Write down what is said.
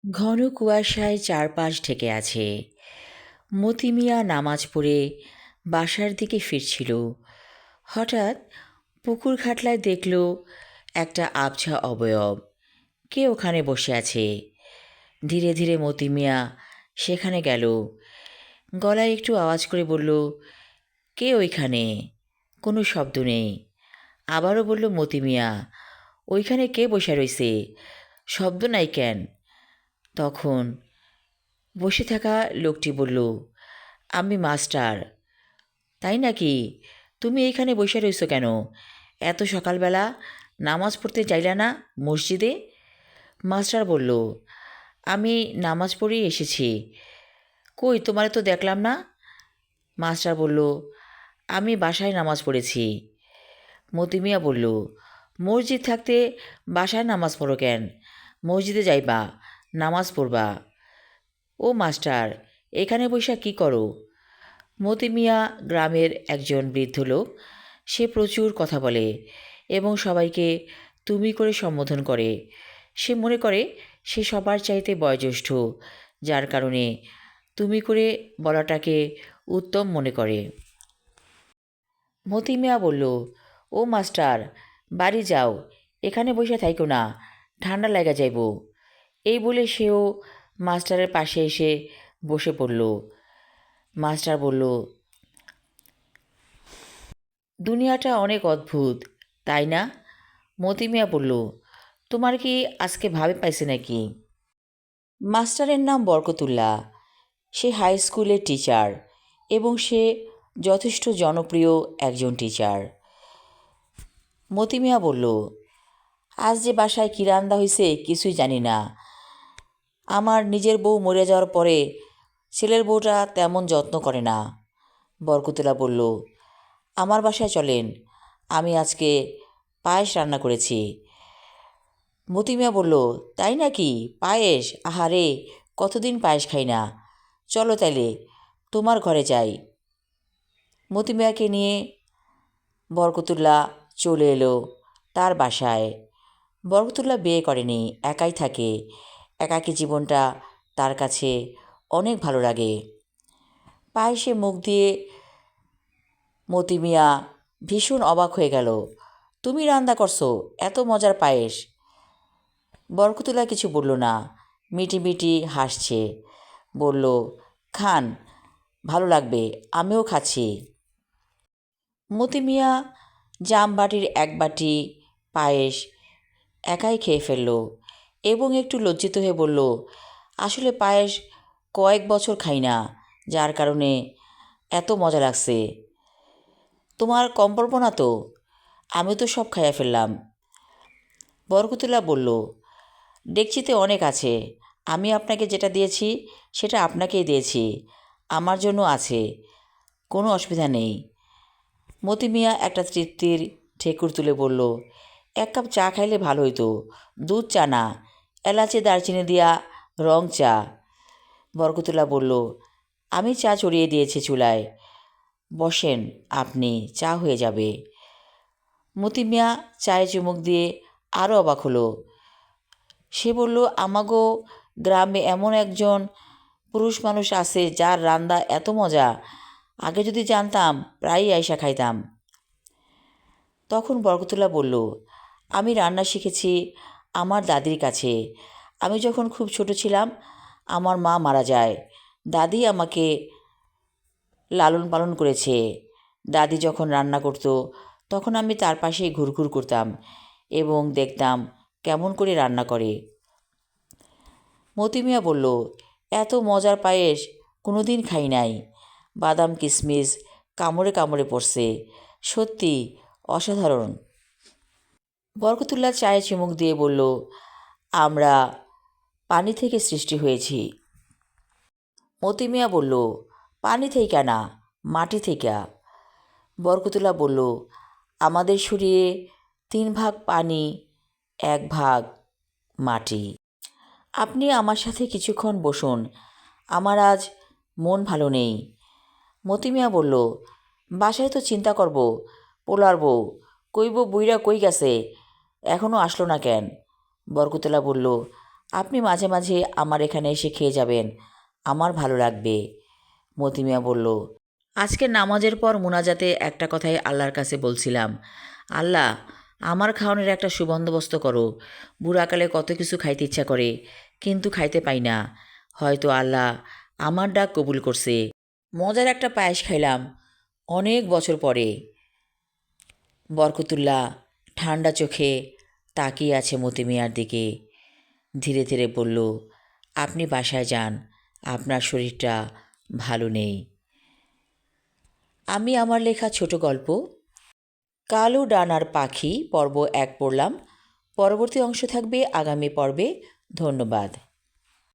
ঘন কুয়াশায় চারপাশ ঢেকে আছে। মতি মিয়া নামাজ পড়ে বাসার দিকে ফিরছিল। হঠাৎ পুকুর ঘাটলায় দেখল একটা আবছা অবয়ব। কে ওখানে বসে আছে? ধীরে ধীরে মতি মিয়া সেখানে গেল। গলায় একটু আওয়াজ করে বলল, কে ওইখানে? কোনো শব্দ নেই। আবারও বলল মতি মিয়া, ওইখানে কে বসে রইছে? শব্দ নাই কেন? তখন বসে থাকা লোকটি বলল, আমি মাস্টার। তাই নাকি? তুমি এইখানে বসে রইছো কেন? এত সকালবেলা নামাজ পড়তে যাইলা না মসজিদে? মাস্টার বলল, আমি নামাজ পড়েই এসেছি। কই তোমারে তো দেখলাম না? মাস্টার বলল, আমি বাসায় নামাজ পড়েছি। মতি মিয়া বলল, মসজিদ থাকতে বাসায় নামাজ পড়ো কেন? মসজিদে যাইবা, নামাজ পড়বা। ও মাস্টার, এখানে বৈশা কি করো? মতি মিয়া গ্রামের একজন বৃদ্ধ লোক। সে প্রচুর কথা বলে এবং সবাইকে তুমি করে সম্বোধন করে। সে মনে করে সে সবার চাইতে বয়োজ্যেষ্ঠ, যার কারণে তুমি করে বলাটাকে উত্তম মনে করে। মতি মিয়া বলল, ও মাস্টার, বাড়ি যাও, এখানে বসে থাইকো না, ঠান্ডা লাগা যাইব। এই বলে সেও মাস্টারের পাশে এসে বসে পড়ল। মাস্টার বলল, দুনিয়াটা অনেক অদ্ভুত, তাই না? মতি মিয়া বলল, তোমার কি আজকে ভাবে পাইছে নাকি? মাস্টারের নাম বরকতুল্লাহ। সে হাই স্কুলের টিচার এবং সে যথেষ্ট জনপ্রিয় একজন টিচার। মতি মিয়া বলল, আজ যে বাসায় কী রান্না হয়েছে কিছুই জানি না। আমার নিজের বউ মরে যাওয়ার পরে ছেলের বউটা তেমন যত্ন করে না। বরকতুল্লাহ বলল, আমার বাসায় চলেন, আমি আজকে পায়েস রান্না করেছি। মতি মিয়া বলল, তাই নাকি? পায়েস? আহারে, কতদিন পায়েস খাই না। চলো তাইলে তোমার ঘরে যাই। মতি মিয়াকে নিয়ে বরকতুল্লাহ চলে এলো তার বাসায়। বরকতুল্লাহ বিয়ে করেনি, একাই থাকে। একাকী জীবনটা তার কাছে অনেক ভালো লাগে। পায়েসে মুখ দিয়ে মতি মিয়া ভীষণ অবাক হয়ে গেল। তুমি রান্না করছো এত মজার পায়েস? বরকতুল্লাহ কিছু বলল না, মিটি মিটি হাসছে। বলল, খান, ভালো লাগবে, আমিও খাচ্ছি। মতি মিয়া জামবাটির এক বাটি পায়েস একাই খেয়ে ফেলল এবং একটু লজ্জিত হয়ে বলল, আসলে পায়েস কয়েক বছর খাই না, যার কারণে এত মজা লাগছে। তোমার কম পড়ব না তো? আমি তো সব খাইয়া ফেললাম। বরকতুল্লাহ বলল, ডেকচিতে অনেক আছে, আমি আপনাকে যেটা দিয়েছি সেটা আপনাকেই দিয়েছি, আমার জন্য আছে, কোনো অসুবিধা নেই। মতি মিয়া একটা তৃপ্তির ঠেকুর তুলে বলল, এক কাপ চা খাইলে ভালো হইতো, দুধ চা না, এলাচি দারচিনি দিয়া রং চা। বরকতুল্লাহ বলল, আমি চা চড়িয়ে দিয়েছি চুলায়, বসেন আপনি, চা হয়ে যাবে। মতি মিয়া চায়ে চুমুক দিয়ে আরও অবাক হলো। সে বলল, আমাগো গ্রামে এমন একজন পুরুষ মানুষ আছে যার রান্না এত মজা, আগে যদি জানতাম প্রায়ই আইসা খাইতাম। তখন বরকতুল্লাহ বলল, আমি রান্না শিখেছি আমার দাদির কাছে। আমি যখন খুব ছোট ছিলাম আমার মা মারা যায়, দাদি আমাকে লালন পালন করেছে। দাদি যখন রান্না করতো তখন আমি তার পাশেই ঘুরঘুর করতাম এবং দেখতাম কেমন করে রান্না করে। মতি মিয়া বলল, এত মজার পায়েস কোনো দিন খাই নাই। বাদাম কিশমিশ কামড়ে কামড়ে পড়ছে, সত্যি অসাধারণ। বরকতুল্লাহ চায়ে চুমুক দিয়ে বলল, আমরা পানি থেকে সৃষ্টি হয়েছি। মতি মিয়া বলল, পানি থেকে না, মাটি থেকে। বরকতুল্লাহ বলল, আমাদের শরীরে 3 ভাগ পানি, 1 ভাগ মাটি। আপনি আমার সাথে কিছুক্ষণ বসুন, আমার আজ মন ভালো নেই। মতি মিয়া বলল, বাসায় তো চিন্তা করব, পোলার বউ কইব বুইরা কই গেছে, এখনও আসলো না কেন? বরকতুল্লাহ বলল, আপনি মাঝে মাঝে আমার এখানে এসে খেয়ে যাবেন, আমার ভালো লাগবে। মতি মিয়া বলল, আজকে নামাজের পর মোনাজাতে একটা কথাই আল্লাহর কাছে বলছিলাম, আল্লাহ, আমার খাওয়ানোর একটা সুবন্দোবস্ত করো। বুড়াকালে কত কিছু খাইতে ইচ্ছা করে, কিন্তু খাইতে পাই না। হয়তো আল্লাহ আমার ডাক কবুল করছে। মজার একটা পায়েস খাইলাম অনেক বছর পরে। বরকতুল্লাহ ঠান্ডা চোখে তাকিয়ে আছে মতি মিয়ার দিকে। ধীরে ধীরে বলল, আপনি বাসায় যান, আপনার শরীরটা ভালো নেই। আমি আমার লেখা ছোট গল্প কালো ডানার পাখি পর্ব 1 পড়লাম। পরবর্তী অংশ থাকবে আগামী পর্বে। ধন্যবাদ।